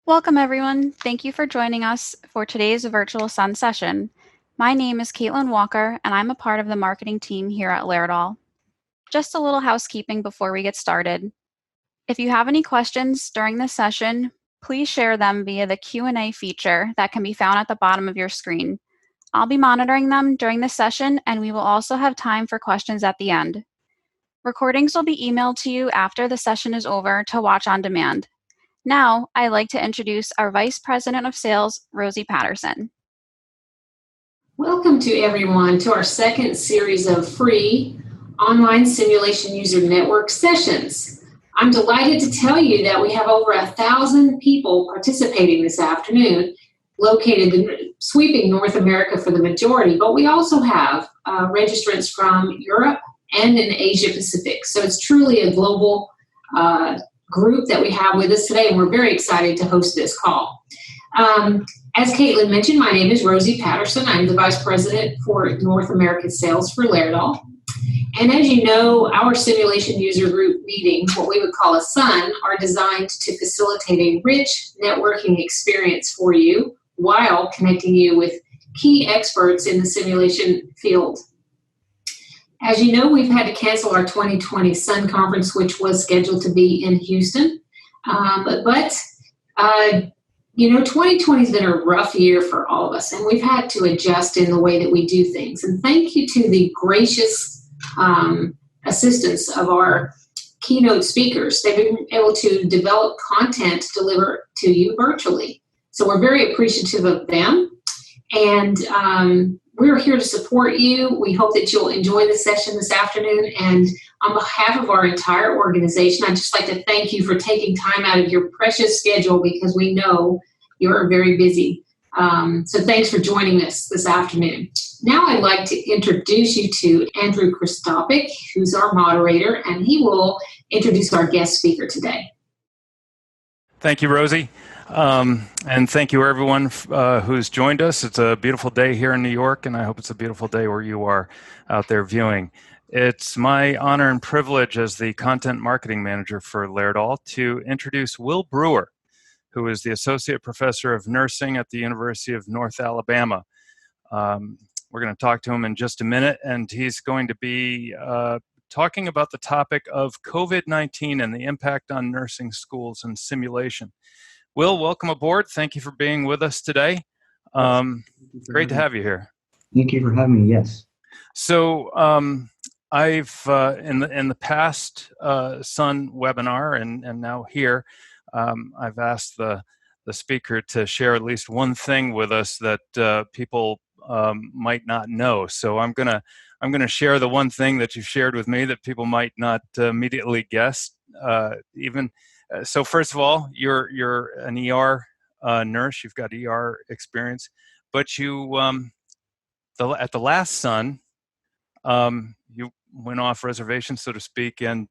Welcome, everyone. Thank you for joining us for today's virtual Sun session. My name is Caitlin Walker, and I'm a part of the marketing team here at Laerdal. Just a little housekeeping before we get started. If you have any questions during this session, please share them via the Q&A feature that can be found at the bottom of your screen. I'll be monitoring them during the session, and we will also have time for questions at the end. Recordings will be emailed to you after the session is over to watch on demand. Now, I'd like to introduce our Vice President of Sales, Rosie Patterson. Welcome to everyone to our second series of free online simulation user network sessions. I'm delighted to tell you that we have over 1,000 people participating this afternoon, located in sweeping North America for the majority, but we also have registrants from Europe and in Asia Pacific. So it's truly a global group that we have with us today, and we're very excited to host this call. As Caitlin mentioned, my name is Rosie Patterson. I'm the Vice President for North American Sales for Laerdal. And as you know, our simulation user group meetings, what we would call a SUN, are designed to facilitate a rich networking experience for you while connecting you with key experts in the simulation field. As you know, we've had to cancel our 2020 SUN conference, which was scheduled to be in Houston. But 2020 has been a rough year for all of us, and we've had to adjust in the way that we do things. And thank you to the gracious assistance of our keynote speakers. They've been able to develop content to deliver to you virtually. So we're very appreciative of them. And we're here to support you. We hope that you'll enjoy the session this afternoon. And on behalf of our entire organization, I'd just like to thank you for taking time out of your precious schedule, because we know you're very busy. So thanks for joining us this afternoon. Now I'd like to introduce you to Andrew Christopic, who's our moderator, and he will introduce our guest speaker today. Thank you, Rosie. And thank you, everyone who's joined us. It's a beautiful day here in New York, and I hope it's a beautiful day where you are out there viewing. It's my honor and privilege as the Content Marketing Manager for Laerdal to introduce Will Brewer, who is the Associate Professor of Nursing at the University of North Alabama. We're going to talk to him in just a minute, and he's going to be talking about the topic of COVID-19 and the impact on nursing schools and simulation. Will, welcome aboard. Thank you for being with us today. Great to have you here. Thank you for having me. Yes. So I've in the past Sun webinar and now here, I've asked the speaker to share at least one thing with us that people might not know. So I'm gonna share the one thing that you've shared with me that people might not immediately guess. So first of all, you're an ER nurse. You've got ER experience, but you at the last Sun, you went off reservation, so to speak, and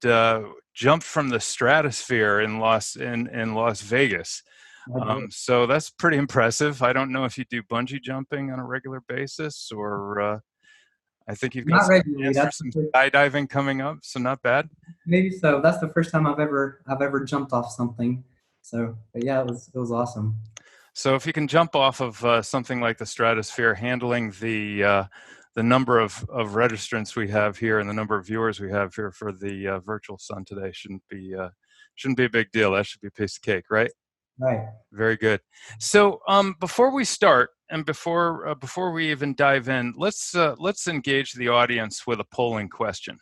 jumped from the stratosphere in Las Vegas. So that's pretty impressive. I don't know if you do bungee jumping on a regular basis, or I think you've got some skydiving coming up, so not bad. Maybe so. That's the first time I've ever jumped off something. So, but yeah, it was awesome. So if you can jump off of something like the stratosphere, handling the number of registrants we have here and the number of viewers we have here for the virtual Sun today shouldn't be a big deal. That should be a piece of cake, right? Right. Very good. So before we start, and before we even dive in, let's engage the audience with a polling question.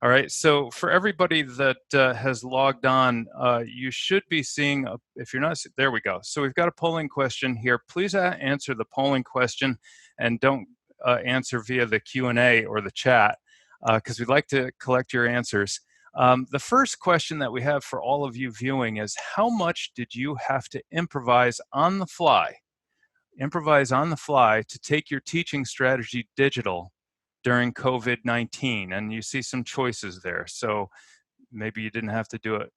All right. So for everybody that has logged on, you should be seeing. If you're not, there we go. So we've got a polling question here. Please answer the polling question, and don't answer via the Q&A or the chat, because we'd like to collect your answers. The first question that we have for all of you viewing is, how much did you have to improvise on the fly to take your teaching strategy digital during COVID-19? And you see some choices there. So maybe you didn't have to do it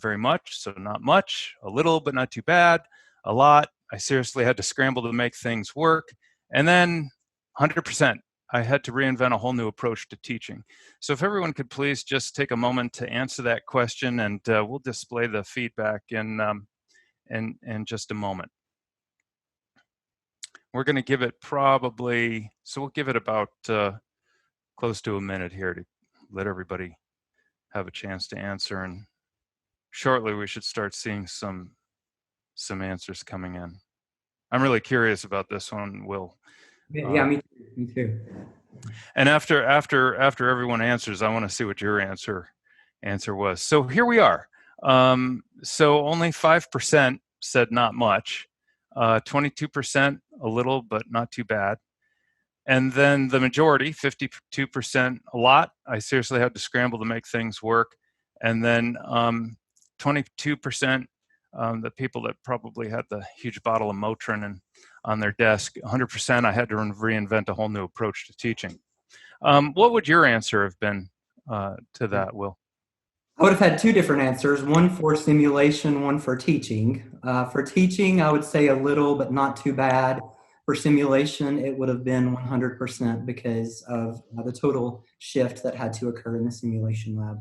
very much, so not much, a little but not too bad, a lot, I seriously had to scramble to make things work, and then 100%. I had to reinvent a whole new approach to teaching. So if everyone could please just take a moment to answer that question, and we'll display the feedback in in just a moment. We're going to give it probably, so we'll give it about close to a minute here to let everybody have a chance to answer, and shortly we should start seeing some answers coming in. I'm really curious about this one, Will. Yeah, me too. Me too. And after everyone answers, I want to see what your answer was. So here we are. So only 5% said not much, 22% a little but not too bad, and then the majority, 52%, a lot. I seriously had to scramble to make things work, and then 22%. The people that probably had the huge bottle of Motrin on their desk, 100%. I had to reinvent a whole new approach to teaching. What would your answer have been to that, Will? I would have had two different answers, one for simulation, one for teaching. For teaching, I would say a little, but not too bad. For simulation, it would have been 100% because of the total shift that had to occur in the simulation lab.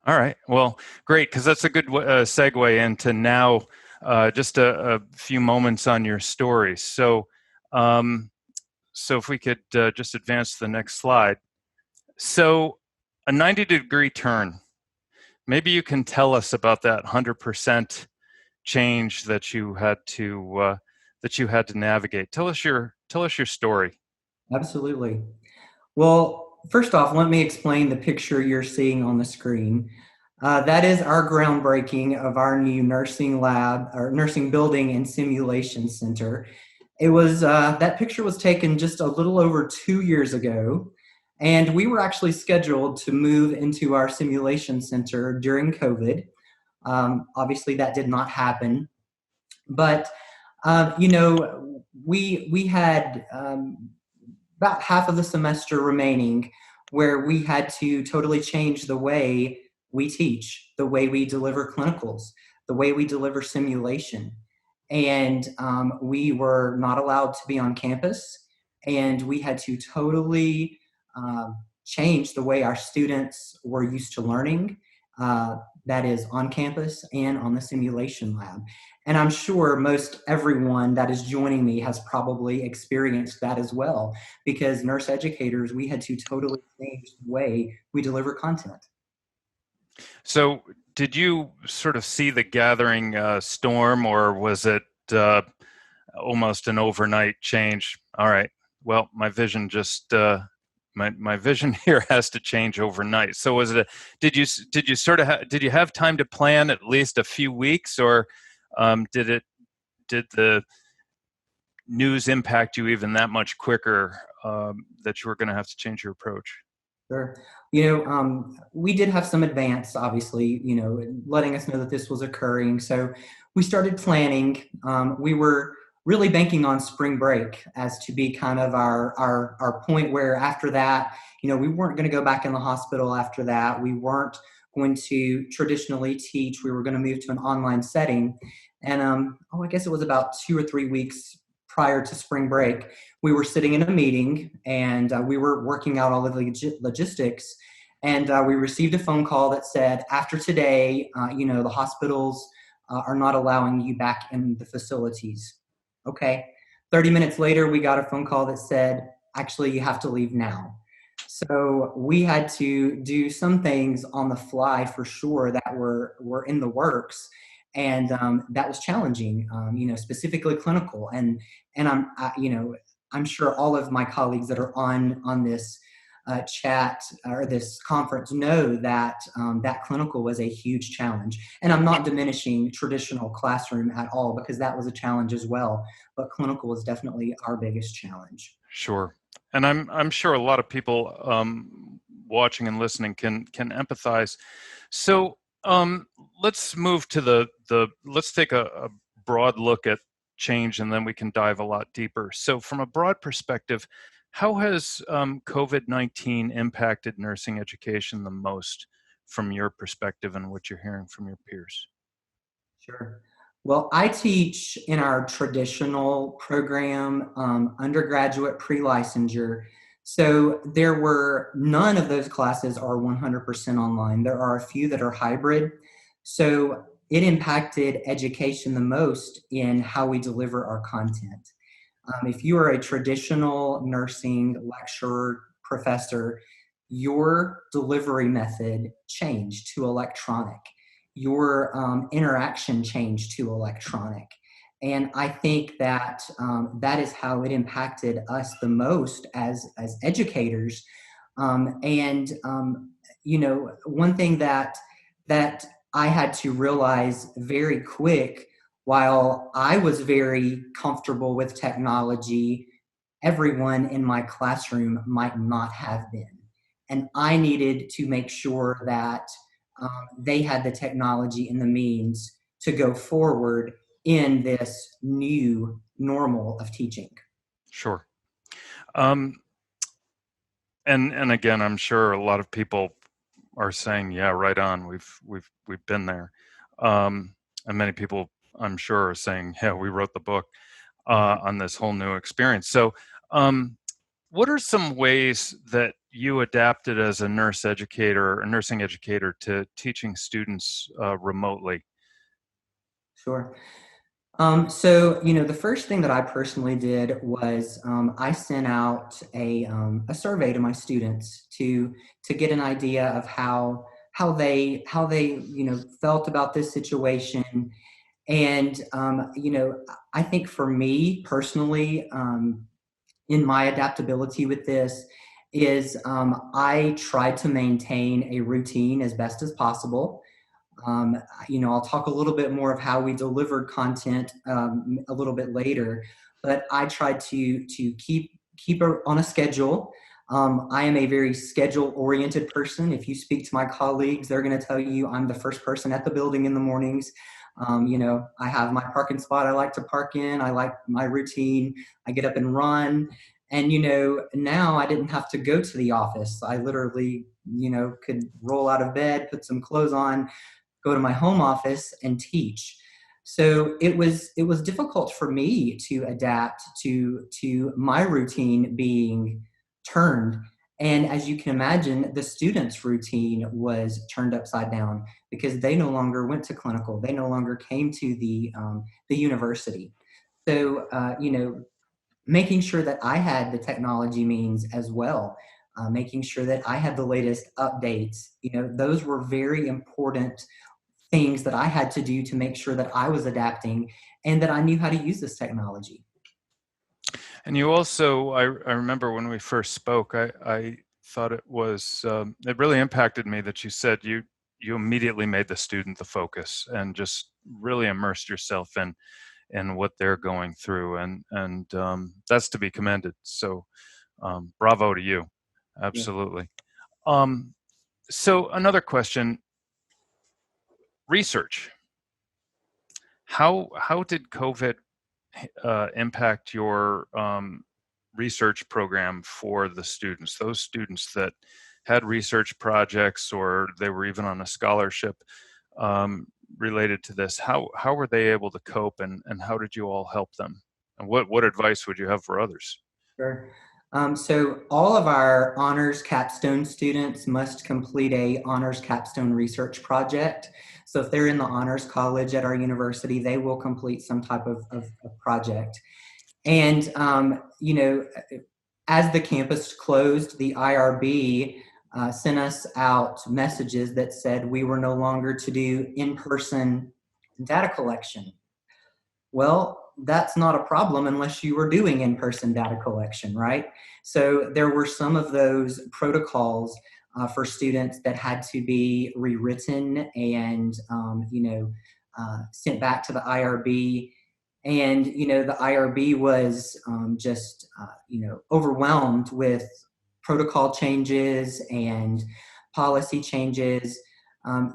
All right. Well, great, because that's a good segue into now just a few moments on your story. So, so if we could just advance to the next slide. So a 90-degree turn. Maybe you can tell us about that 100% change that you had to navigate. Tell us your story. Absolutely. Well, first off, let me explain the picture you're seeing on the screen. That is our groundbreaking of our new nursing lab, or nursing building and simulation center. It was that picture was taken just a little over 2 years ago, and we were actually scheduled to move into our simulation center during COVID. Obviously, that did not happen, but you know, we had about half of the semester remaining where we had to totally change the way we teach, the way we deliver clinicals, the way we deliver simulation. And we were not allowed to be on campus, and we had to totally change the way our students were used to learning, that is on campus and on the simulation lab. And I'm sure most everyone that is joining me has probably experienced that as well, because nurse educators, we had to totally change the way we deliver content. So did you sort of see the gathering storm, or was it almost an overnight change? All right, well, my vision just my vision here has to change overnight. So was it did you did you have time to plan at least a few weeks, or did the news impact you even that much quicker that you were going to have to change your approach? Sure. You know, we did have some advance, obviously, you know, letting us know that this was occurring. So we started planning. We were really banking on spring break as to be kind of our point where after that, you know, we weren't going to go back in the hospital after that. We weren't going to traditionally teach. We were going to move to an online setting. And I guess it was about 2 or 3 weeks prior to spring break, we were sitting in a meeting, and we were working out all of the logistics, and we received a phone call that said, after today, you know, the hospitals are not allowing you back in the facilities. Okay. 30 minutes later, we got a phone call that said, actually, you have to leave now. So we had to do some things on the fly for sure that were in the works. And that was challenging, you know, specifically clinical. And I'm sure all of my colleagues that are on this chat or this conference know that that clinical was a huge challenge. And I'm not diminishing traditional classroom at all, because that was a challenge as well. But clinical was definitely our biggest challenge. Sure. And I'm sure a lot of people watching and listening can empathize. So let's move to let's take a broad look at change, and then we can dive a lot deeper. So from a broad perspective, how has COVID-19 impacted nursing education the most from your perspective and what you're hearing from your peers? Sure. Well, I teach in our traditional program, undergraduate pre-licensure. So there were none of those classes are 100% online. There are a few that are hybrid. So it impacted education the most in how we deliver our content. If you are a traditional nursing lecturer, professor, your delivery method changed to electronic. Your interaction changed to electronic. And I think that that is how it impacted us the most as educators. One thing that I had to realize very quick, while I was very comfortable with technology, everyone in my classroom might not have been. And I needed to make sure that they had the technology and the means to go forward in this new normal of teaching. Sure. And again, I'm sure a lot of people are saying, "Yeah, right on. We've been there," and many people, I'm sure, are saying, "Yeah, we wrote the book on this whole new experience." So, what are some ways that you adapted as a nursing educator, to teaching students remotely? Sure. The first thing that I personally did was I sent out a survey to my students to get an idea of how they felt about this situation. And I think for me personally, in my adaptability with this is I tried to maintain a routine as best as possible. I'll talk a little bit more of how we delivered content a little bit later, but I tried to keep on a schedule. I am a very schedule-oriented person. If you speak to my colleagues, they're going to tell you I'm the first person at the building in the mornings. I have my parking spot I like to park in. I like my routine. I get up and run. And, now I didn't have to go to the office. I literally, could roll out of bed, put some clothes on, go to my home office and teach. So it was difficult for me to adapt to my routine being turned. And as you can imagine, the students' routine was turned upside down because they no longer went to clinical. They no longer came to the university. So, making sure that I had the technology means as well, making sure that I had the latest updates, those were very important things that I had to do to make sure that I was adapting and that I knew how to use this technology. And you also, I remember when we first spoke, I thought it was, it really impacted me that you said you immediately made the student the focus and just really immersed yourself in what they're going through. And that's to be commended. So bravo to you. Absolutely. Yeah. So another question, research. How did COVID impact your research program for the students, those students that had research projects or they were even on a scholarship related to this? How were they able to cope, and how did you all help them? And what advice would you have for others? Sure. So all of our honors capstone students must complete a honors capstone research project. So if they're in the honors college at our university, they will complete some type of project. And, as the campus closed, the IRB sent us out messages that said we were no longer to do in-person data collection. Well, that's not a problem unless you were doing in-person data collection, right? So there were some of those protocols for students that had to be rewritten and, sent back to the IRB. And, the IRB was just, overwhelmed with protocol changes and policy changes.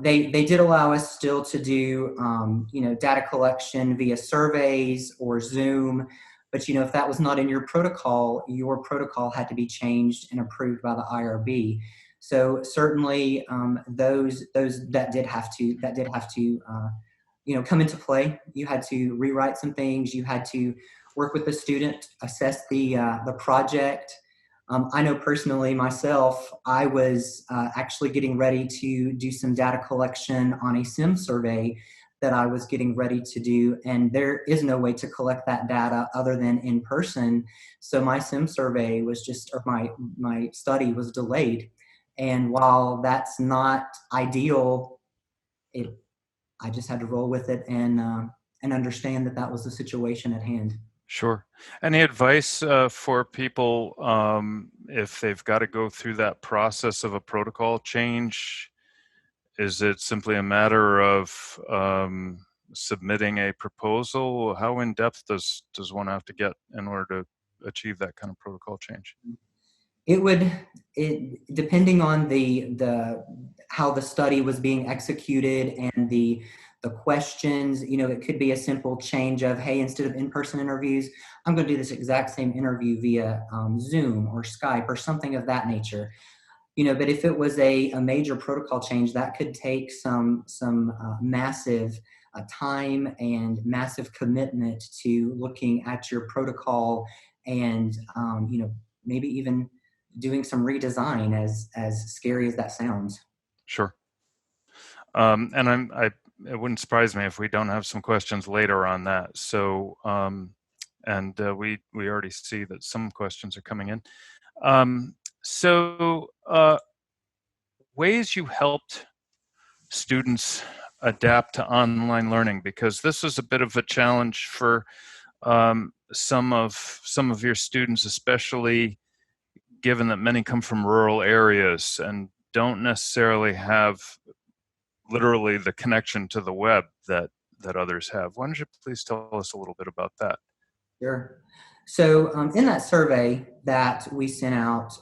They did allow us still to do, data collection via surveys or Zoom. But, if that was not in your protocol had to be changed and approved by the IRB. So certainly those that did have to come into play. You had to rewrite some things. You had to work with the student, assess the project. I know personally myself, I was actually getting ready to do some data collection on a SIM survey that I was getting ready to do, and there is no way to collect that data other than in person. So my sim survey was just, or my study was delayed. And while that's not ideal, I just had to roll with it and understand that that was the situation at hand. Sure. Any advice for people if they've got to go through that process of a protocol change? Is it simply a matter of submitting a proposal? How in depth does one have to get in order to achieve that kind of protocol change? Depending on the how the study was being executed and the questions, it could be a simple change of, hey, instead of in-person interviews, I'm going to do this exact same interview via Zoom or Skype or something of that nature. But if it was a major protocol change, that could take some massive time and massive commitment to looking at your protocol and maybe even doing some redesign, as scary as that sounds. Sure. And it wouldn't surprise me if we don't have some questions later on that. So, we already see that some questions are coming in. Ways you helped students adapt to online learning, because this is a bit of a challenge for some of your students, especially given that many come from rural areas and don't necessarily have literally the connection to the web that others have. Why don't you please tell us a little bit about that? Sure. So in that survey that we sent out,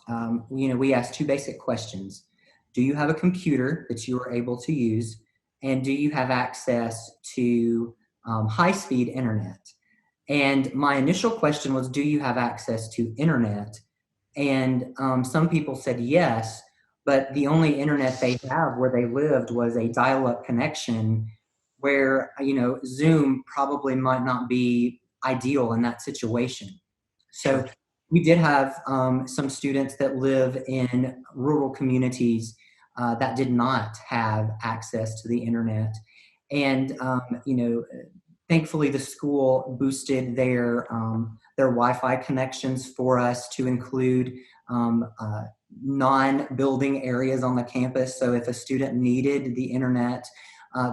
we asked two basic questions. Do you have a computer that you are able to use? And do you have access to high-speed internet? And my initial question was, do you have access to internet? And some people said yes, but the only internet they have where they lived was a dial-up connection where, Zoom probably might not be ideal in that situation. So Sure. we did have some students that live in rural communities that did not have access to the internet. And, thankfully the school boosted their Wi-Fi connections for us to include non-building areas on the campus. So if a student needed the internet,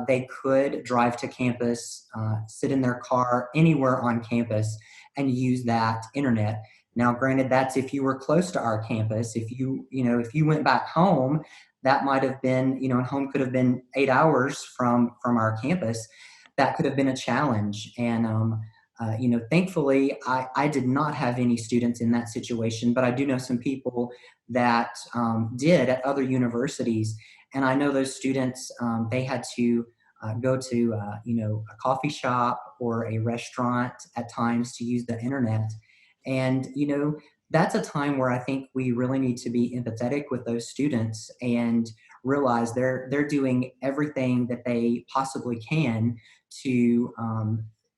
they could drive to campus, sit in their car anywhere on campus and use that internet. Now, granted, that's if you were close to our campus. If you went back home, that might have been, and home could have been 8 hours from our campus. That could have been a challenge. And, thankfully, I did not have any students in that situation, but I do know some people that did at other universities. And I know those students, they had to go to, a coffee shop or a restaurant at times to use the internet. And, that's a time where I think we really need to be empathetic with those students and realize they're doing everything that they possibly can to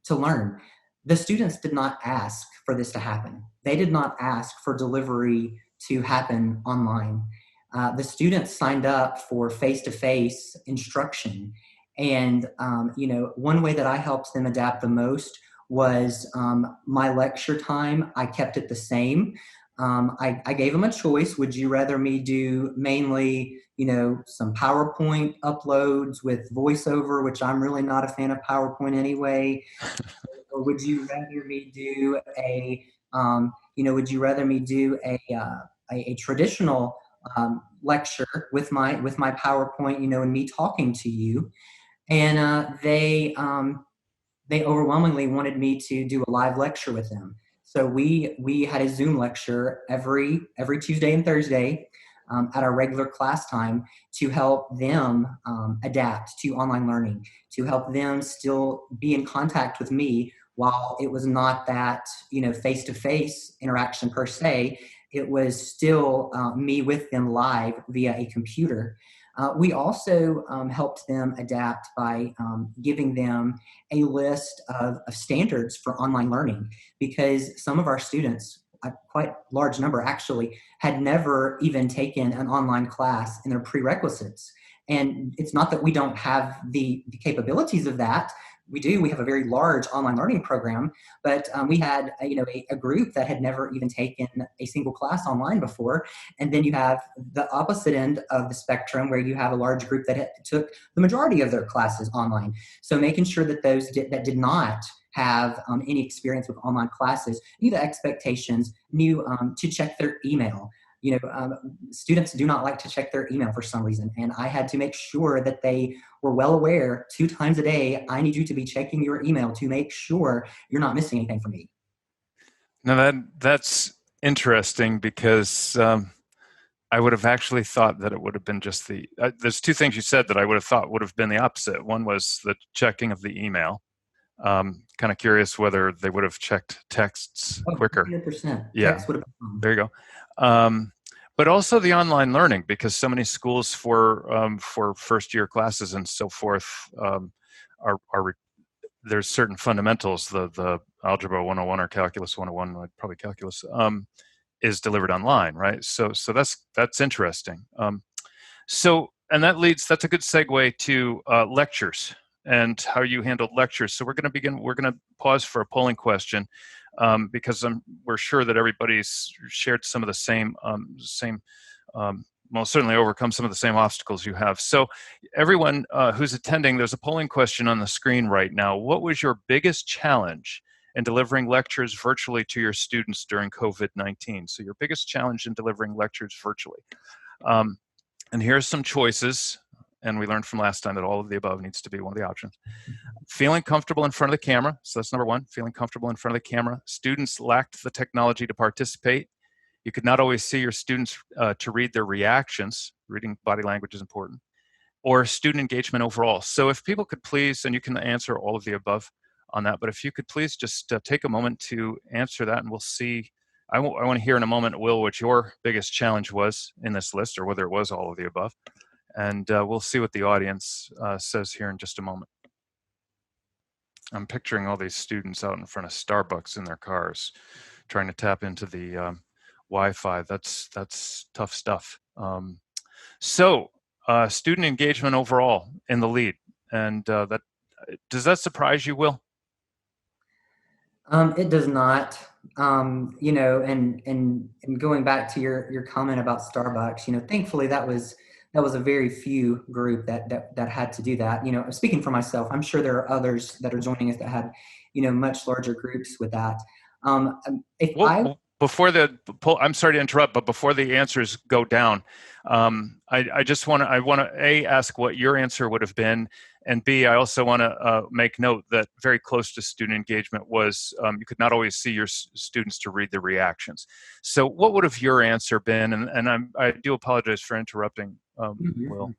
learn. The students did not ask for this to happen. They did not ask for delivery to happen online. The students signed up for face-to-face instruction. And, one way that I helped them adapt the most was my lecture time. I kept it the same. I gave them a choice. Would you rather me do mainly, some PowerPoint uploads with voiceover, which I'm really not a fan of PowerPoint anyway? Or would you rather me do a traditional lecture with my PowerPoint, and me talking to you? And they overwhelmingly wanted me to do a live lecture with them. So we had a Zoom lecture every Tuesday and Thursday at our regular class time to help them adapt to online learning, to help them still be in contact with me while it was not that face-to-face interaction per se. It was still me with them live via a computer. We also helped them adapt by giving them a list of standards for online learning, because some of our students, a quite large number actually, had never even taken an online class in their prerequisites. And it's not that we don't have the capabilities of that. We do. We have a very large online learning program, but we had a group that had never even taken a single class online before. And then you have the opposite end of the spectrum where you have a large group that took the majority of their classes online. So making sure that those that did not have any experience with online classes knew the expectations, knew to check their email. Students do not like to check their email for some reason. And I had to make sure that they were well aware 2 times a day, I need you to be checking your email to make sure you're not missing anything from me. Now that's interesting because I would have actually thought that it would have been just there's 2 things you said that I would have thought would have been the opposite. One was the checking of the email. Kind of curious whether they would have checked texts quicker. 100%. Yeah, Text would have been there you go. But also the online learning, because so many schools for first-year classes and so forth there's certain fundamentals, the Algebra 101 or Calculus 101, probably Calculus, is delivered online, right? So that's interesting. And that's a good segue to lectures and how you handled lectures. So we're going to pause for a polling question because we're sure that everybody's shared some of the same, well, certainly overcome some of the same obstacles you have. So everyone who's attending, there's a polling question on the screen right now. What was your biggest challenge in delivering lectures virtually to your students during COVID-19? So your biggest challenge in delivering lectures virtually. And here's some choices. And we learned from last time that all of the above needs to be one of the options. Feeling comfortable in front of the camera. So that's number 1, feeling comfortable in front of the camera. Students lacked the technology to participate. You could not always see your students to read their reactions. Reading body language is important. Or student engagement overall. So if people could please, and you can answer all of the above on that, but if you could please just take a moment to answer that, and we'll see. I want to hear in a moment, Will, what your biggest challenge was in this list, or whether it was all of the above. And we'll see what the audience says here in just a moment. I'm picturing all these students out in front of Starbucks in their cars, trying to tap into the Wi-Fi. That's tough stuff. So student engagement overall in the lead, and does that surprise you, Will? It does not. And going back to your comment about Starbucks, thankfully that was a very few group that had to do that. Speaking for myself, I'm sure there are others that are joining us that had, much larger groups with that. Before the poll, I'm sorry to interrupt, but before the answers go down, I want to A, ask what your answer would have been, and B, I also want to make note that very close to student engagement was you could not always see your students to read the reactions. So what would have your answer been? And I do apologize for interrupting, Will.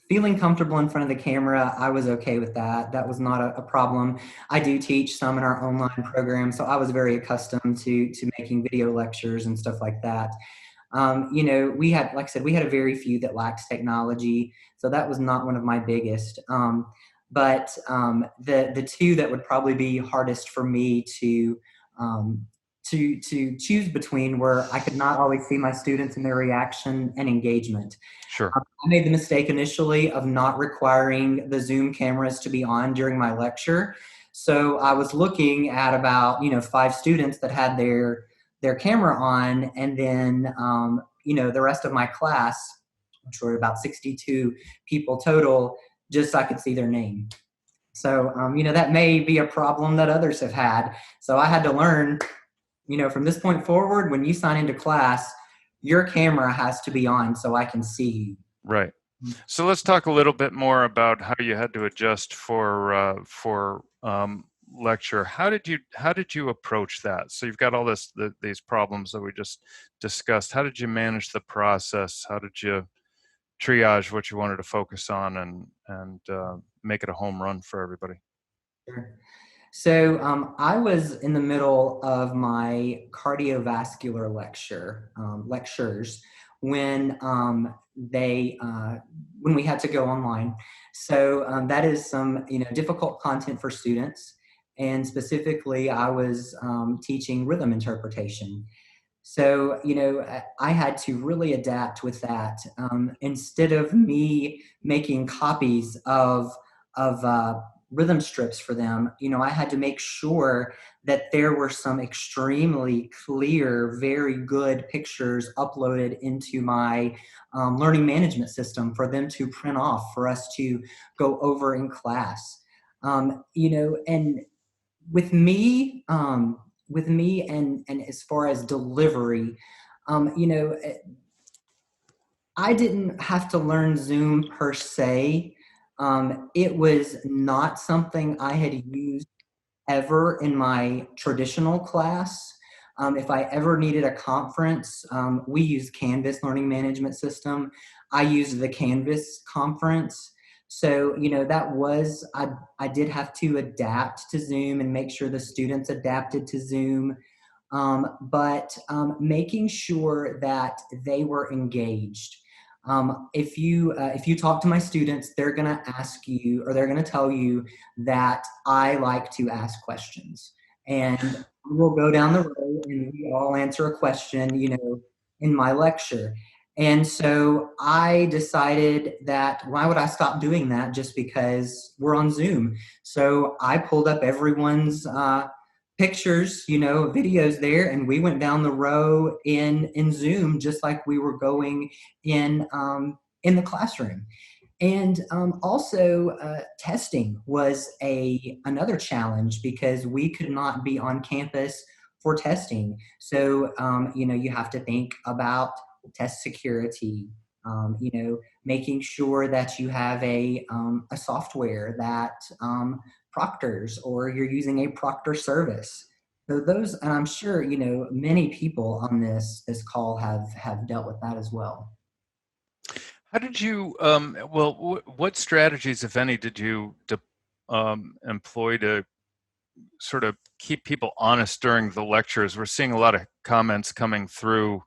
Feeling comfortable in front of the camera, I was okay with that. That was not a problem. I do teach some in our online program, so I was very accustomed to making video lectures and stuff like that. We had, like I said, we had a very few that lacks technology, so that was not one of my biggest. But the 2 that would probably be hardest for me to choose between were I could not always see my students and their reaction and engagement. Sure. I made the mistake initially of not requiring the Zoom cameras to be on during my lecture. So I was looking at about, 5 students that had their camera on, and then, the rest of my class, which were about 62 people total, just so I could see their name. So, that may be a problem that others have had. So I had to learn, from this point forward, when you sign into class, your camera has to be on so I can see you. Right. So let's talk a little bit more about how you had to adjust for lecture. How did you approach that? So you've got all these problems that we just discussed. How did you manage the process? How did you triage what you wanted to focus on and make it a home run for everybody? Sure. So I was in the middle of my cardiovascular lectures when when we had to go online. So that is some difficult content for students, and specifically I was teaching rhythm interpretation. So, I had to really adapt with that. Instead of me making copies of rhythm strips for them, I had to make sure that there were some extremely clear, very good pictures uploaded into my learning management system for them to print off for us to go over in class. And with me, and as far as delivery, um, you know, eh, I didn't have to learn Zoom per se. It was not something I had used ever in my traditional class. If I ever needed a conference, we use Canvas Learning Management System. I used the Canvas conference. So, I did have to adapt to Zoom and make sure the students adapted to Zoom. But making sure that they were engaged. If you talk to my students, they're going to ask you, or they're going to tell you that I like to ask questions, and we'll go down the road and we all answer a question, in my lecture. And so I decided that why would I stop doing that just because we're on Zoom? So I pulled up everyone's pictures, videos there, and we went down the row in Zoom just like we were going in the classroom. And also, testing was another challenge because we could not be on campus for testing. So, you have to think about test security. Making sure that you have a software that proctors, or you're using a proctor service. So those, and I'm sure many people on this call have dealt with that as well. How did you, what strategies, if any, did you employ to sort of keep people honest during the lectures? We're seeing a lot of comments coming through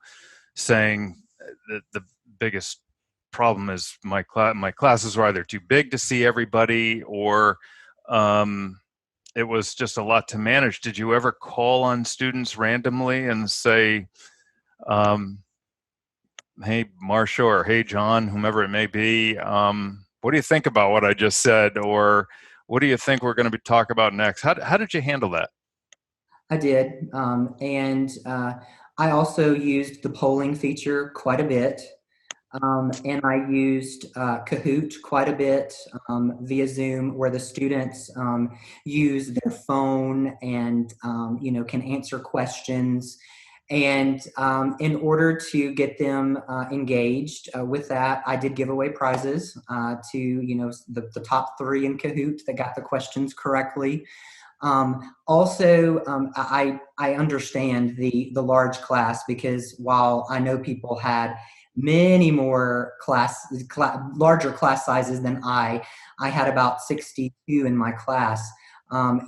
saying that the biggest problem is my classes were either too big to see everybody, or it was just a lot to manage. Did you ever call on students randomly and say, hey, Marcia, or hey, John, whomever it may be, what do you think about what I just said? Or what do you think we're going to be talking about next? How did you handle that? I did. And I also used the polling feature quite a bit. And I used Kahoot quite a bit via Zoom, where the students use their phone and can answer questions. And in order to get them engaged with that, I did give away prizes to the top 3 in Kahoot that got the questions correctly. I understand the large class, because while I know people had many more larger class sizes than I had about 62 in my class. I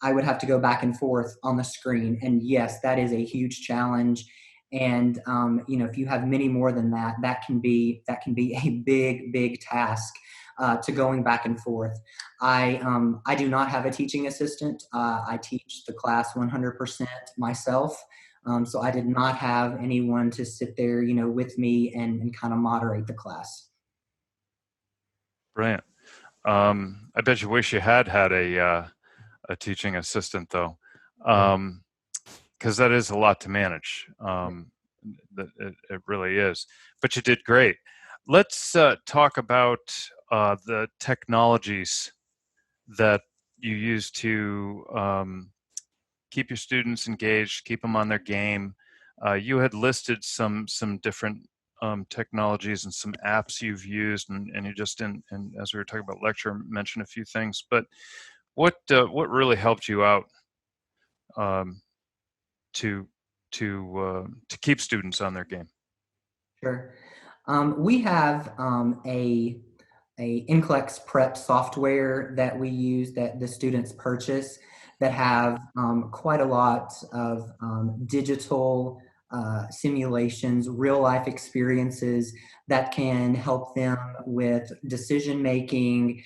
would have to go back and forth on the screen, and yes, that is a huge challenge. And if you have many more than that, that can be a big task. To going back and forth. I do not have a teaching assistant. I teach the class 100% myself. So I did not have anyone to sit there, with me and kind of moderate the class. Brilliant. I bet you wish you had a teaching assistant, though, because that is a lot to manage. It really is. But you did great. Let's talk about the technologies that you use to keep your students engaged, keep them on their game. You had listed some different technologies and some apps you've used, and you just and as we were talking about lecture, mentioned a few things. But what really helped you out to keep students on their game? Sure. We have a NCLEX prep software that we use, that the students purchase, that have quite a lot of digital simulations, real life experiences that can help them with decision making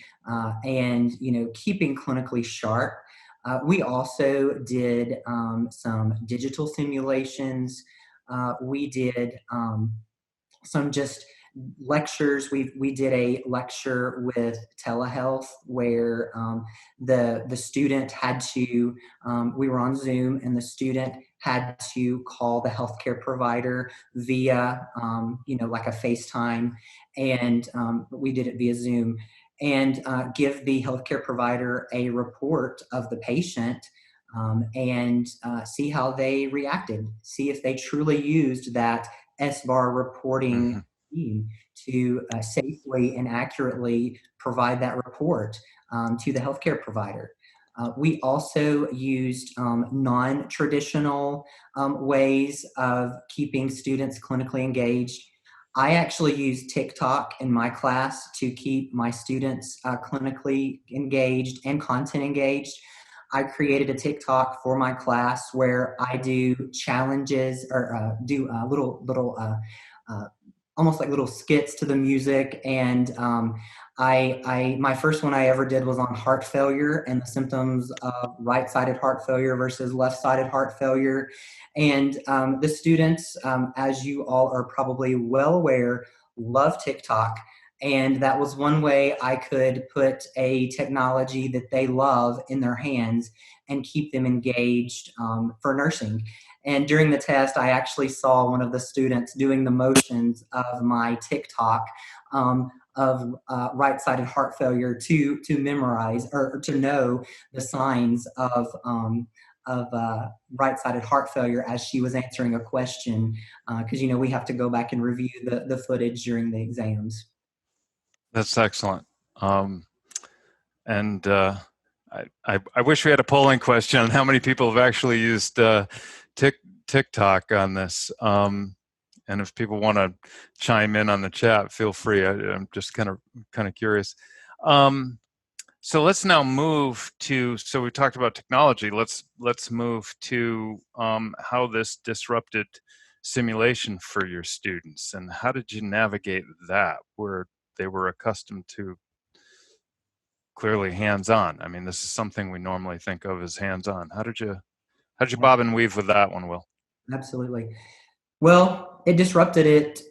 and keeping clinically sharp. We also did some digital simulations. We did some just lectures. We did a lecture with telehealth where the student had to, we were on Zoom, and the student had to call the healthcare provider via, like a FaceTime, and we did it via Zoom, and give the healthcare provider a report of the patient, and see how they reacted, see if they truly used that SBAR reporting team to safely and accurately provide that report to the healthcare provider. We also used non-traditional ways of keeping students clinically engaged. I actually used TikTok in my class to keep my students clinically engaged and content engaged. I created a TikTok for my class where I do challenges, or do almost like little skits to the music. And my first one I ever did was on heart failure and the symptoms of right-sided heart failure versus left-sided heart failure. And the students, as you all are probably well aware, love TikTok. And that was one way I could put a technology that they love in their hands and keep them engaged for nursing. And during the test, I actually saw one of the students doing the motions of my TikTok of right-sided heart failure to memorize, or to know the signs of right-sided heart failure as she was answering a question, because we have to go back and review the footage during the exams. That's excellent. And I wish we had a polling question on how many people have actually used TikTok on this. And if people want to chime in on the chat, feel free. I'm just kind of curious. So let's now move to. So we talked about technology. Let's move to how this disrupted simulation for your students, and how did you navigate that, where they were accustomed to clearly hands-on? I mean, this is something we normally think of as hands-on. How did you bob and weave with that one, Will? Absolutely. Well, it disrupted it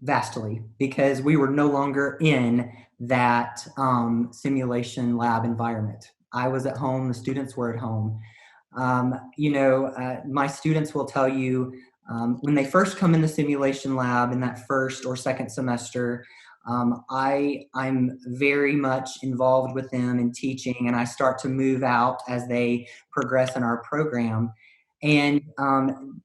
vastly because we were no longer in that simulation lab environment. I was at home, the students were at home. My students will tell you when they first come in the simulation lab in that first or second semester, I'm very much involved with them in teaching, and I start to move out as they progress in our program. And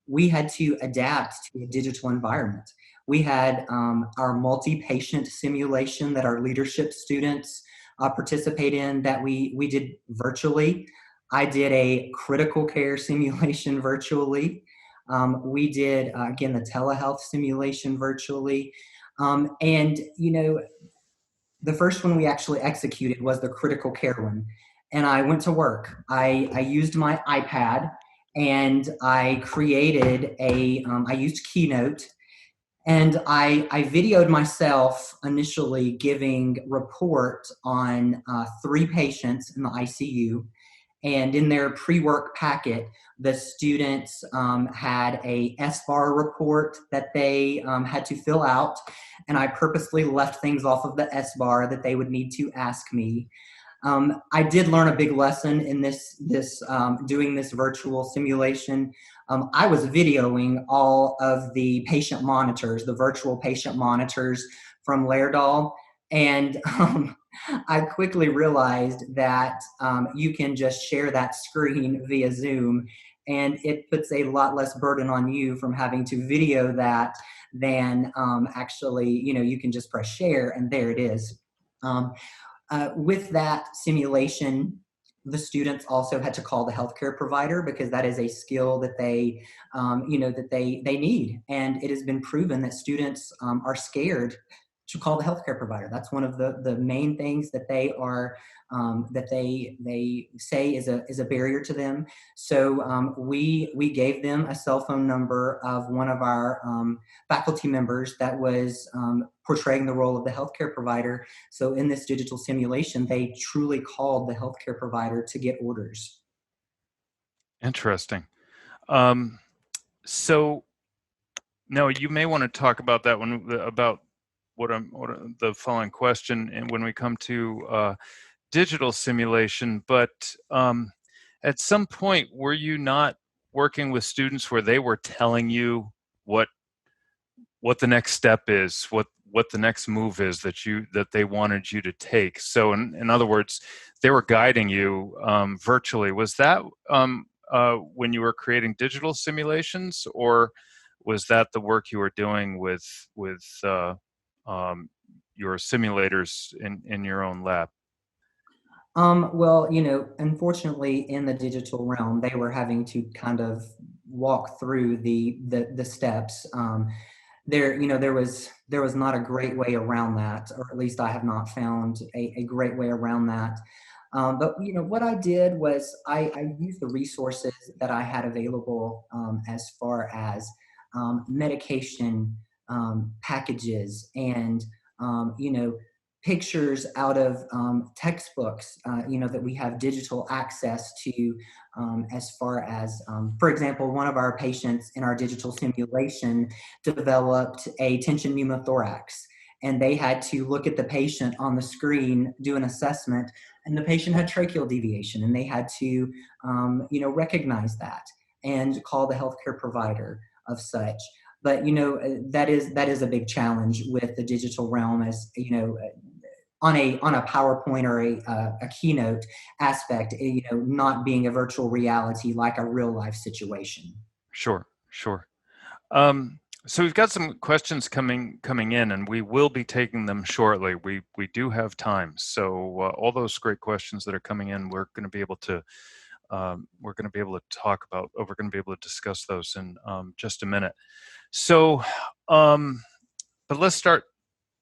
we had to adapt to a digital environment. We had our multi-patient simulation that our leadership students participate in that we did virtually. I did a critical care simulation virtually. We did, again, the telehealth simulation virtually. And the first one we actually executed was the critical care one. And I went to work. I used my iPad, and I created I used Keynote, and I videoed myself initially giving report on 3 patients in the ICU. And in their pre-work packet, the students had a SBAR report that they had to fill out. And I purposely left things off of the SBAR that they would need to ask me. I did learn a big lesson in this doing this virtual simulation. I was videoing all of the patient monitors, the virtual patient monitors from Laerdal, and I quickly realized that you can just share that screen via Zoom, and it puts a lot less burden on you from having to video that than actually, you can just press share and there it is. With that simulation, the students also had to call the healthcare provider because that is a skill that they, that they need. And it has been proven that students are scared to call the healthcare provider. That's one of the main things that they are that they say is a barrier to them. So we gave them a cell phone number of one of our faculty members that was portraying the role of the healthcare provider. So in this digital simulation, they truly called the healthcare provider to get orders. Interesting. So now you may want to talk about that one, about the following question, and when we come to digital simulation. But at some point, were you not working with students where they were telling you what the next step is, what the next move is that they wanted you to take? So in other words, they were guiding you virtually. Was that when you were creating digital simulations, or was that the work you were doing with your simulators in your own lab? Well, unfortunately, in the digital realm, they were having to kind of walk through the steps. There was not a great way around that, or at least I have not found a great way around that. But what I did was I used the resources that I had available as far as medication packages and pictures out of textbooks, that we have digital access to, as far as, for example, one of our patients in our digital simulation developed a tension pneumothorax, and they had to look at the patient on the screen, do an assessment, and the patient had tracheal deviation, and they had to, recognize that and call the healthcare provider of such. But that is a big challenge with the digital realm, as on a PowerPoint or a keynote aspect, not being a virtual reality like a real life situation. Sure. So we've got some questions coming in, and we will be taking them shortly. We do have time, so all those great questions that are coming in, we're going to be able to talk about. We're going to be able to discuss those in just a minute. So, but let's start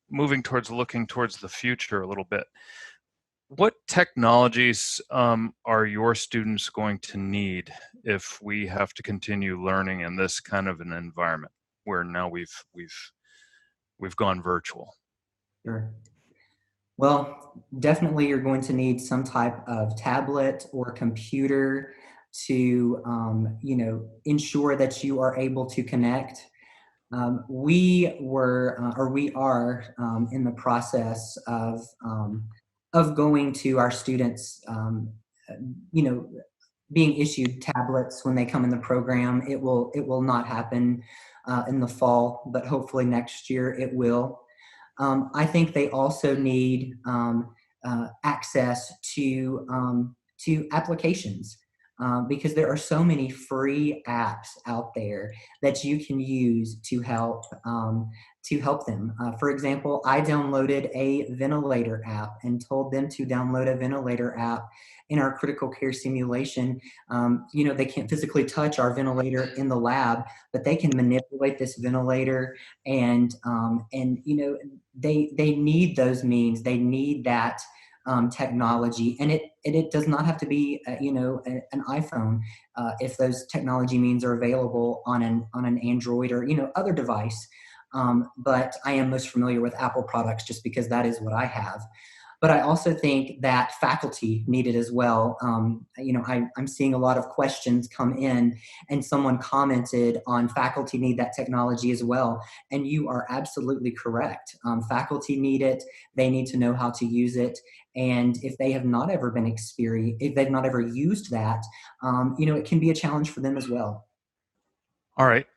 looking towards the future a little bit. What technologies are your students going to need if we have to continue learning in this kind of an environment where now we've gone virtual? Sure. Well, definitely you're going to need some type of tablet or computer to, ensure that you are able to connect. We are in the process of going to our students, you know, being issued tablets when they come in the program. It will not happen in the fall, but hopefully next year it will. I think they also need access to applications, because there are so many free apps out there that you can use to help them. For example, I downloaded a ventilator app and told them to download a ventilator app in our critical care simulation. They can't physically touch our ventilator in the lab, but they can manipulate this ventilator, and they need those means. They need that technology, and it does not have to be an iPhone if those technology means are available on an Android or other device. But I am most familiar with Apple products just because that is what I have. But I also think that faculty need it as well. I'm seeing a lot of questions come in, and someone commented on faculty need that technology as well. And you are absolutely correct. Faculty need it. They need to know how to use it. And if they have not ever if they've not ever used that, it can be a challenge for them as well. All right.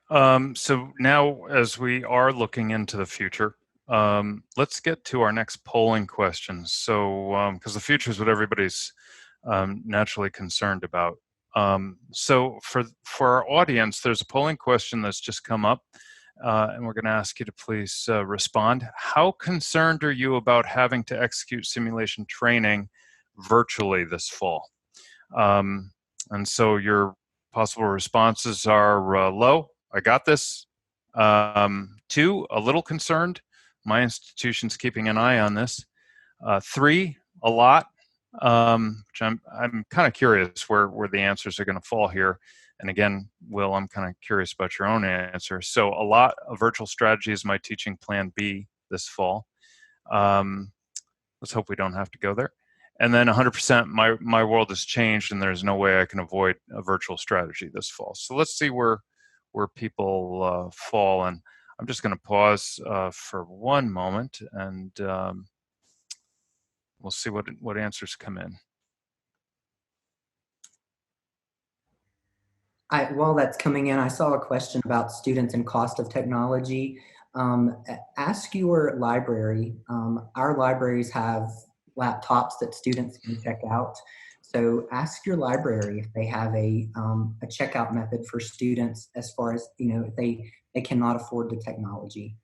So now, as we are looking into the future, let's get to our next polling question. So, because the future is what everybody's naturally concerned about. So for our audience, there's a polling question that's just come up, and we're going to ask you to please respond. How concerned are you about having to execute simulation training virtually this fall? And so your possible responses are low, I got this. 2, a little concerned. my institution's keeping an eye on this. 3, a lot, which I'm kind of curious where the answers are going to fall here. And again, Will, I'm kind of curious about your own answer. So a lot of virtual strategy is my teaching plan B this fall. Let's hope we don't have to go there. And then 100%, my world has changed and there's no way I can avoid a virtual strategy this fall. So let's see where people fall. And I'm just going to pause for one moment, and we'll see what answers come in. While that's coming in, I saw a question about students and cost of technology. Ask your library. Our libraries have laptops that students can check out. So ask your library if they have a checkout method for students as far as, if they cannot afford the technology.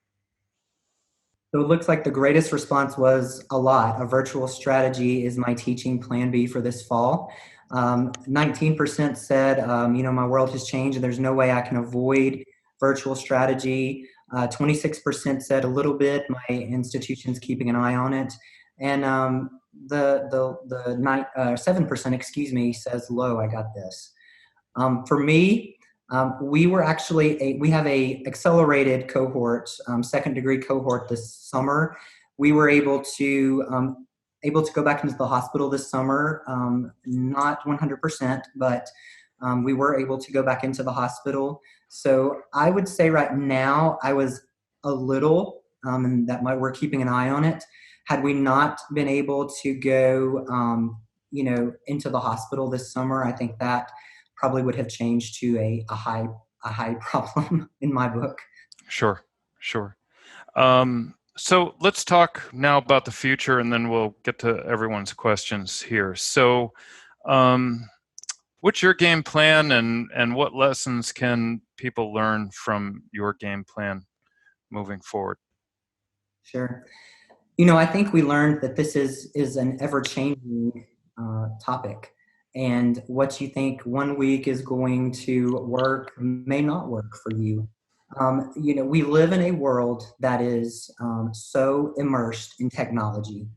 So it looks like the greatest response was a lot. A virtual strategy is my teaching plan B for this fall. 19% said, my world has changed and there's no way I can avoid virtual strategy. 26% said a little bit, my institution's keeping an eye on it. And the 7%, says low, I got this. For me, we have a accelerated cohort, second degree cohort this summer. We were able to go back into the hospital this summer, not 100%, but we were able to go back into the hospital. So I would say right now I was a little, and we're keeping an eye on it. Had we not been able to go, into the hospital this summer, I think that probably would have changed to a high problem in my book. Sure. So let's talk now about the future, and then we'll get to everyone's questions here. So what's your game plan, and what lessons can people learn from your game plan moving forward? Sure. I think we learned that this is an ever-changing topic. And what you think one week is going to work may not work for you. We live in a world that is so immersed in technology.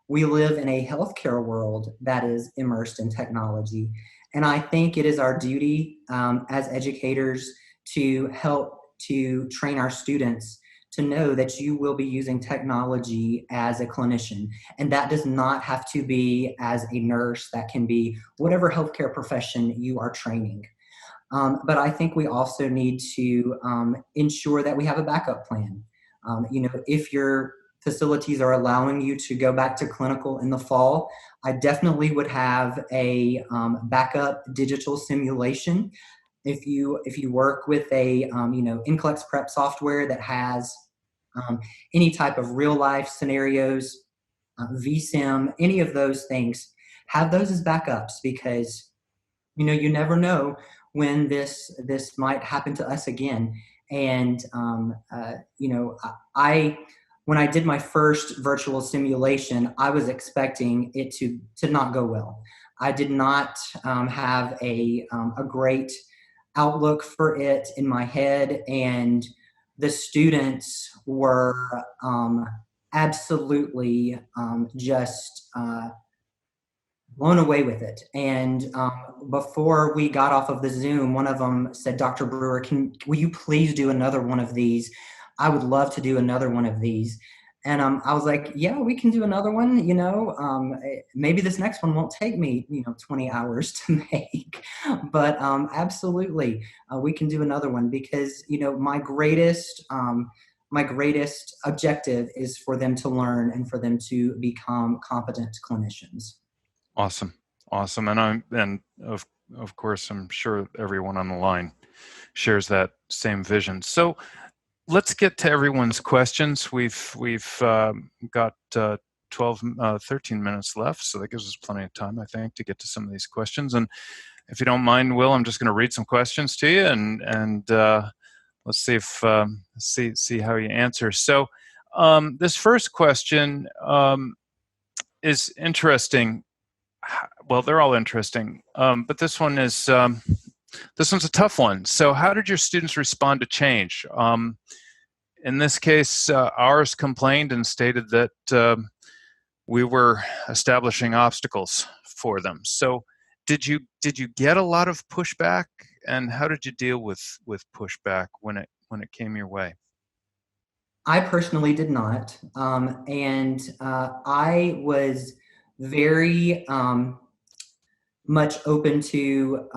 We live in a healthcare world that is immersed in technology. And I think it is our duty as educators to help to train our students to know that you will be using technology as a clinician. And that does not have to be as a nurse. That can be whatever healthcare profession you are training. But I think we also need to ensure that we have a backup plan. If your facilities are allowing you to go back to clinical in the fall, I definitely would have a backup digital simulation. If you work with a NCLEX prep software that has any type of real life scenarios, vSim, any of those things, have those as backups, because you never know when this might happen to us again. And when I did my first virtual simulation, I was expecting it to not go well. I did not have a great outlook for it in my head, and the students were absolutely just blown away with it. And before we got off of the Zoom, one of them said, "Dr. Brewer, will you please do another one of these? I would love to do another one of these." And I was like, "Yeah, we can do another one. Maybe this next one won't take me, 20 hours to make, but absolutely, we can do another one, because my greatest objective is for them to learn and for them to become competent clinicians." Awesome. And of course, I'm sure everyone on the line shares that same vision. So let's get to everyone's questions. We've got 13 minutes left, so that gives us plenty of time, I think, to get to some of these questions. And if you don't mind, Will, I'm just going to read some questions to you, and let's see if see how you answer. So this first question is interesting. Well, they're all interesting, but this one's a tough one. So, how did your students respond to change? In this case, ours complained and stated that we were establishing obstacles for them. So did you get a lot of pushback, and how did you deal with pushback when it came your way? I personally did not. I was very much open to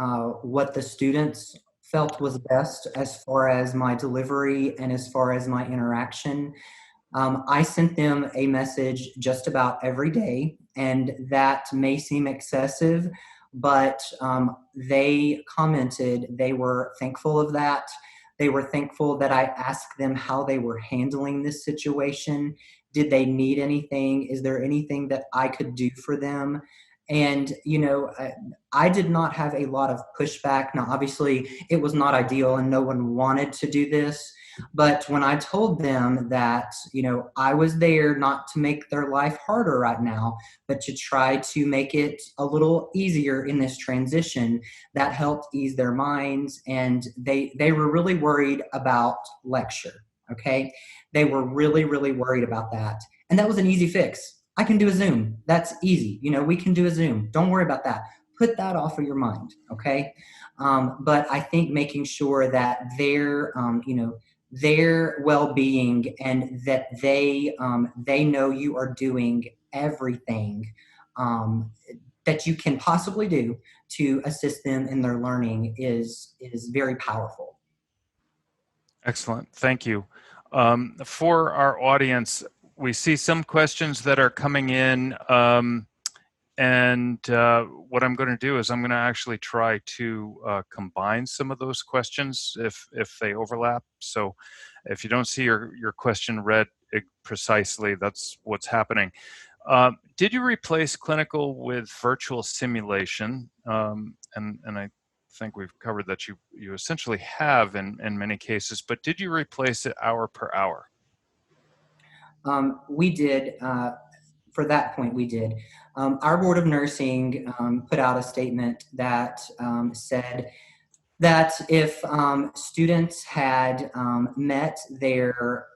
what the students felt was best as far as my delivery and as far as my interaction. I sent them a message just about every day, and that may seem excessive, but they commented they were thankful of that. They were thankful that I asked them how they were handling this situation. Did they need anything? Is there anything that I could do for them? And, I did not have a lot of pushback. Now, obviously, it was not ideal and no one wanted to do this. But when I told them that, I was there not to make their life harder right now, but to try to make it a little easier in this transition, that helped ease their minds. And they were really worried about lecture. Okay. They were really, really worried about that. And that was an easy fix. I can do a Zoom. That's easy. We can do a Zoom. Don't worry about that. Put that off of your mind. Okay. But I think making sure that their well-being and that they know you are doing everything that you can possibly do to assist them in their learning is very powerful. Excellent. Thank you. For our audience, we see some questions that are coming in, and what I'm going to do is I'm going to actually try to combine some of those questions if they overlap. So if you don't see your question read precisely, that's what's happening. Did you replace clinical with virtual simulation? And I think we've covered that you essentially have in many cases, but did you replace it hour per hour? We did. For that point, we did. Our Board of Nursing put out a statement that said that if students had met their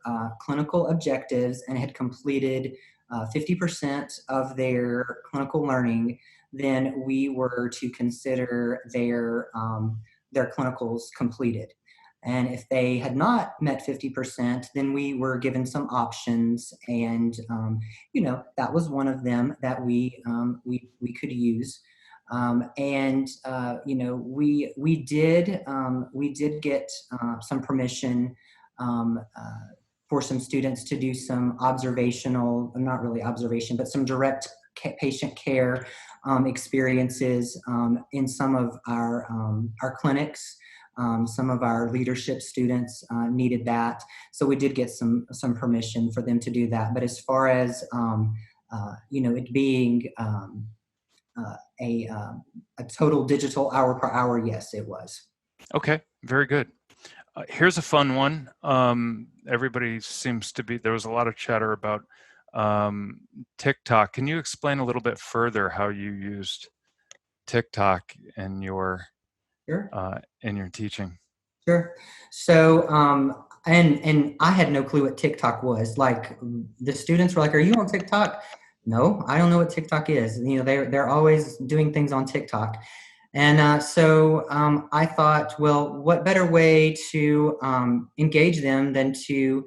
clinical objectives and had completed 50% of their clinical learning, then we were to consider their clinicals completed. And if they had not met 50%, then we were given some options, and that was one of them that we could use. We did get some permission for some students to do some observational, not really observation, but some direct patient care experiences in some of our clinics. Some of our leadership students needed that, so we did get some permission for them to do that. But as far as it being a total digital hour per hour, yes, it was. Okay, very good. Here's a fun one. Everybody seems to be, there was a lot of chatter about TikTok. Can you explain a little bit further how you used TikTok in your Sure. In your teaching? Sure. So, and I had no clue what TikTok was. Like, the students were like, "Are you on TikTok?" No, I don't know what TikTok is. They're always doing things on TikTok. And so I thought, well, what better way to engage them than to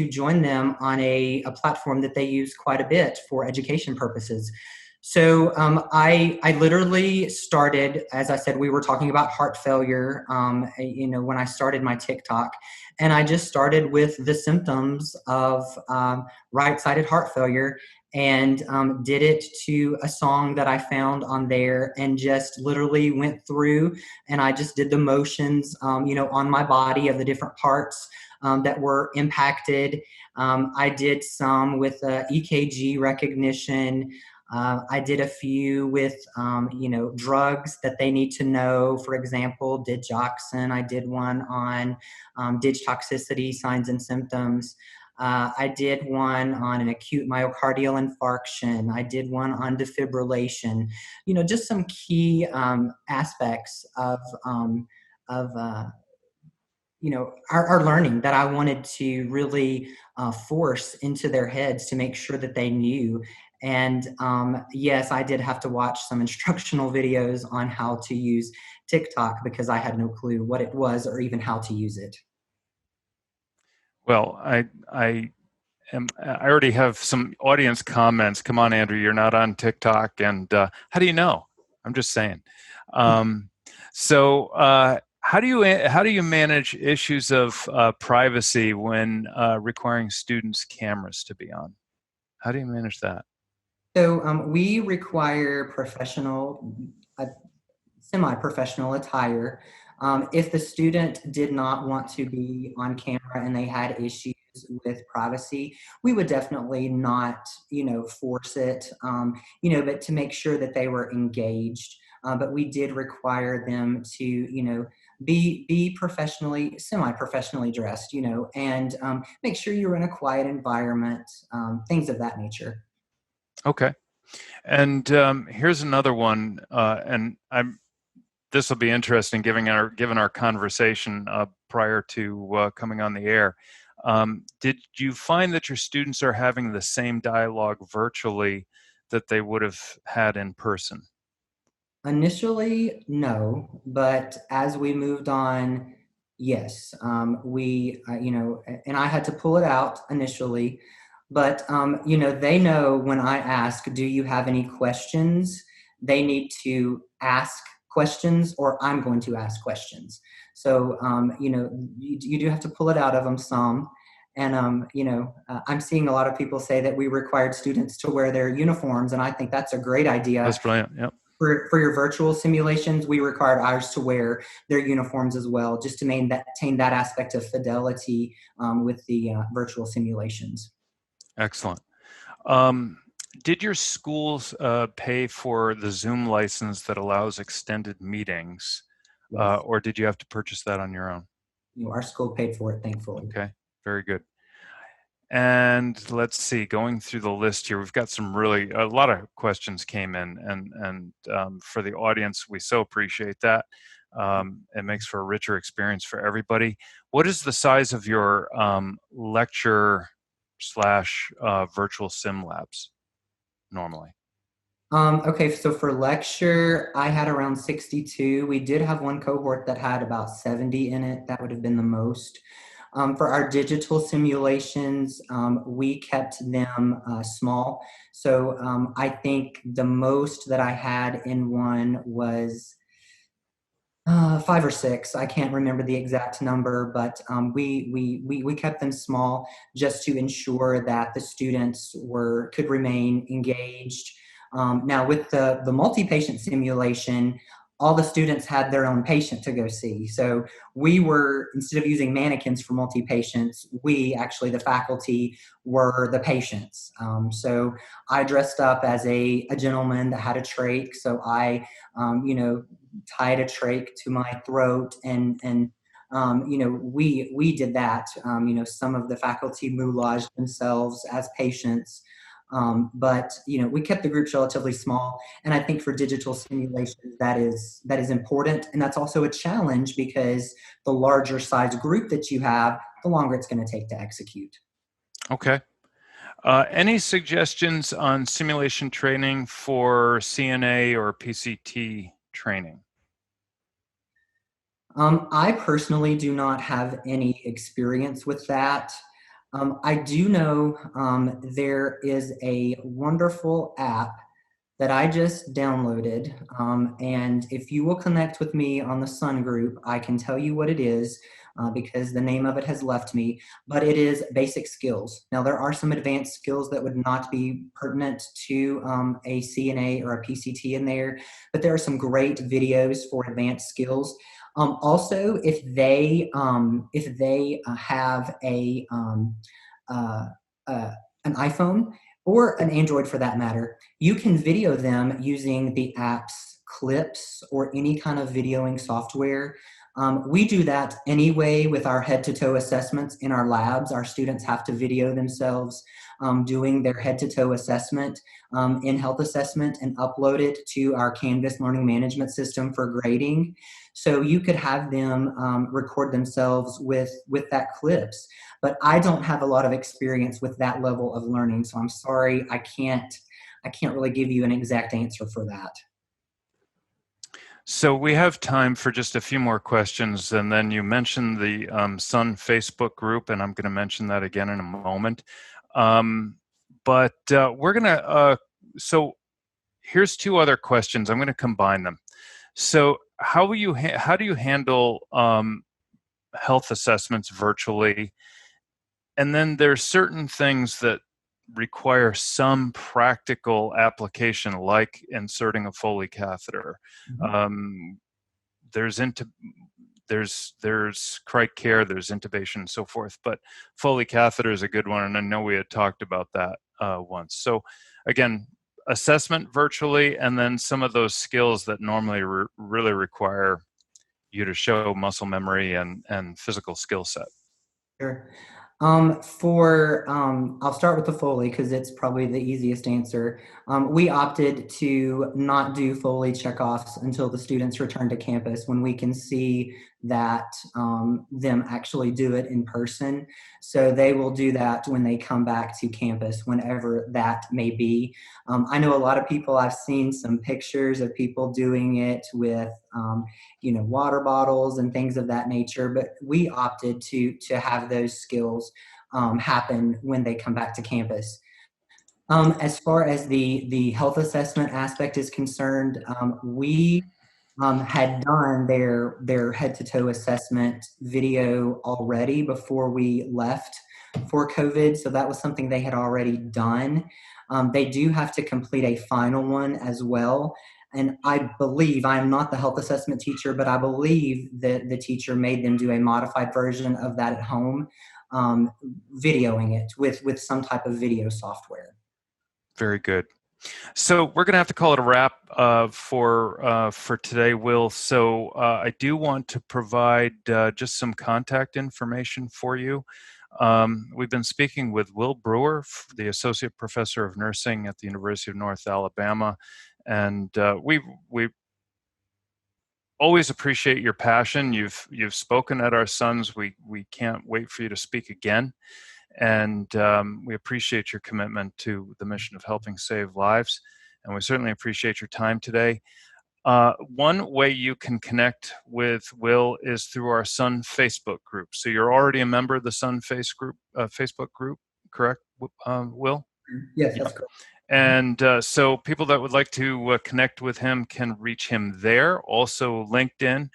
join them on a platform that they use quite a bit for education purposes. So I literally started, as I said, we were talking about heart failure, when I started my TikTok, and I just started with the symptoms of right-sided heart failure, and did it to a song that I found on there, and just literally went through, and I just did the motions, on my body of the different parts that were impacted. I did some with EKG recognition. I did a few with, drugs that they need to know. For example, digoxin. I did one on digitoxicity signs and symptoms. I did one on an acute myocardial infarction. I did one on defibrillation. Just some key aspects of our learning that I wanted to really force into their heads to make sure that they knew. And yes, I did have to watch some instructional videos on how to use TikTok because I had no clue what it was or even how to use it. Well, I already have some audience comments. Come on, Andrew, you're not on TikTok, and how do you know? I'm just saying. How do you manage issues of privacy when requiring students' cameras to be on? How do you manage that? So we require semi-professional attire. If the student did not want to be on camera and they had issues with privacy, we would definitely not, force it, but to make sure that they were engaged. But we did require them to, be professionally, semi-professionally dressed, and make sure you're in a quiet environment, things of that nature. Okay. And here's another one, and this will be interesting given our conversation prior to coming on the air. Did you find that your students are having the same dialogue virtually that they would have had in person? Initially, no, but as we moved on, yes. And I had to pull it out initially, but, they know when I ask, do you have any questions? They need to ask questions or I'm going to ask questions. So, you do have to pull it out of them some. And, I'm seeing a lot of people say that we required students to wear their uniforms, and I think that's a great idea. That's brilliant. Yep. For your virtual simulations, we required ours to wear their uniforms as well, just to maintain that aspect of fidelity with the virtual simulations. Excellent. Did your schools pay for the Zoom license that allows extended meetings, Yes. or did you have to purchase that on your own? Our school paid for it, thankfully. Okay, very good. And let's see, going through the list here, we've got a lot of questions came in, and for the audience, we so appreciate that. It makes for a richer experience for everybody. What is the size of your lecture slash virtual sim labs normally? Okay, so for lecture, I had around 62. We did have one cohort that had about 70 in it. That would have been the most. For our digital simulations, we kept them small. So I think the most that I had in one was 5 or 6. I can't remember the exact number, but we kept them small just to ensure that the students could remain engaged. Now, with the multi-patient simulation, all the students had their own patient to go see. So we were, instead of using mannequins for multi-patients, the faculty, were the patients. So I dressed up as a gentleman that had a trach. So I, tied a trach to my throat, and we did that. Some of the faculty moulaged themselves as patients. But we kept the groups relatively small, and I think for digital simulations that is important, and that's also a challenge because the larger size group that you have, the longer it's going to take to execute. Okay. Any suggestions on simulation training for CNA or PCT training? I personally do not have any experience with that. I do know there is a wonderful app that I just downloaded, and if you will connect with me on the Sun group, I can tell you what it is because the name of it has left me, but it is Basic Skills. Now, there are some advanced skills that would not be pertinent to a CNA or a PCT in there, but there are some great videos for advanced skills. Also, if they have an iPhone or an Android for that matter, you can video them using the app's clips or any kind of videoing software. We do that anyway with our head-to-toe assessments in our labs. Our students have to video themselves doing their head-to-toe assessment in health assessment and upload it to our Canvas learning management system for grading. So you could have them record themselves with that clips. But I don't have a lot of experience with that level of learning, so I'm sorry, I can't really give you an exact answer for that. So we have time for just a few more questions, and then you mentioned the Sun Facebook group, and I'm going to mention that again in a moment. But we're going to, so here's two other questions. I'm going to combine them. So how do you handle health assessments virtually? And then there's certain things that require some practical application, like inserting a Foley catheter. Mm-hmm. There's crite care, there's intubation, and so forth. But Foley catheter is a good one, and I know we had talked about that once. So again, assessment virtually, and then some of those skills that normally really require you to show muscle memory and physical skill set. Sure. I'll start with the Foley because it's probably the easiest answer. We opted to not do Foley checkoffs until the students return to campus when we can see that them actually do it in person. So they will do that when they come back to campus, whenever that may be. I know a lot of people, I've seen some pictures of people doing it with water bottles and things of that nature, but we opted to have those skills happen when they come back to campus. As far as the health assessment aspect is concerned, we had done their head-to-toe assessment video already before we left for COVID, so that was something they had already done. They do have to complete a final one as well. And I believe, I'm not the health assessment teacher, but I believe that the teacher made them do a modified version of that at home, videoing it with some type of video software. Very good. So we're going to have to call it a wrap for today, Will. So I do want to provide just some contact information for you. We've been speaking with Will Brewer, the Associate Professor of Nursing at the University of North Alabama. And we always appreciate your passion. You've spoken at our Suns. We can't wait for you to speak again. And we appreciate your commitment to the mission of helping save lives. And we certainly appreciate your time today. One way you can connect with Will is through our Sun Facebook group. So you're already a member of the Sun Facebook group, correct, Will? Yes, that's correct. And so people that would like to connect with him can reach him there. Also LinkedIn.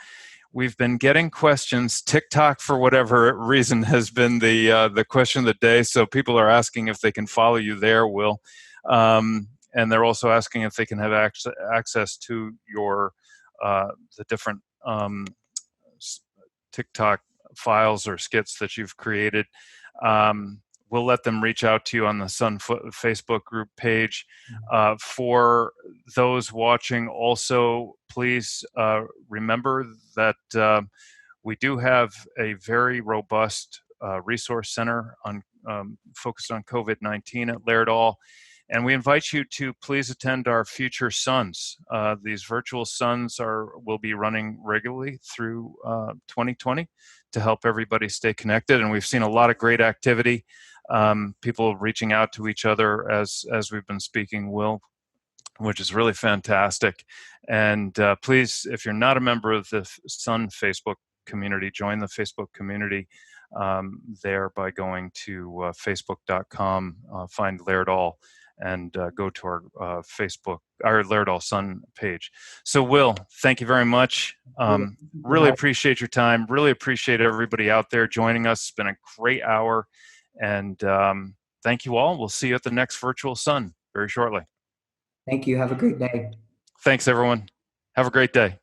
We've been getting questions. TikTok, for whatever reason, has been the question of the day. So people are asking if they can follow you there, Will. And they're also asking if they can have access to your the different TikTok files or skits that you've created. We'll let them reach out to you on the Sun Facebook group page. For those watching, also, please remember that we do have a very robust resource center focused on COVID-19 at Laerdal. And we invite you to please attend our future Suns. These virtual Suns will be running regularly through 2020 to help everybody stay connected. And we've seen a lot of great activity. People reaching out to each other as we've been speaking, Will, which is really fantastic. And please, if you're not a member of the Sun Facebook community, join the Facebook community there by going to facebook.com, find Laerdal, and go to our our Laerdal Sun page. So Will, thank you very much. Really appreciate your time. Really appreciate everybody out there joining us. It's been a great hour. And thank you all. We'll see you at the next virtual Sun very shortly. Thank you. Have a great day. Thanks, everyone. Have a great day.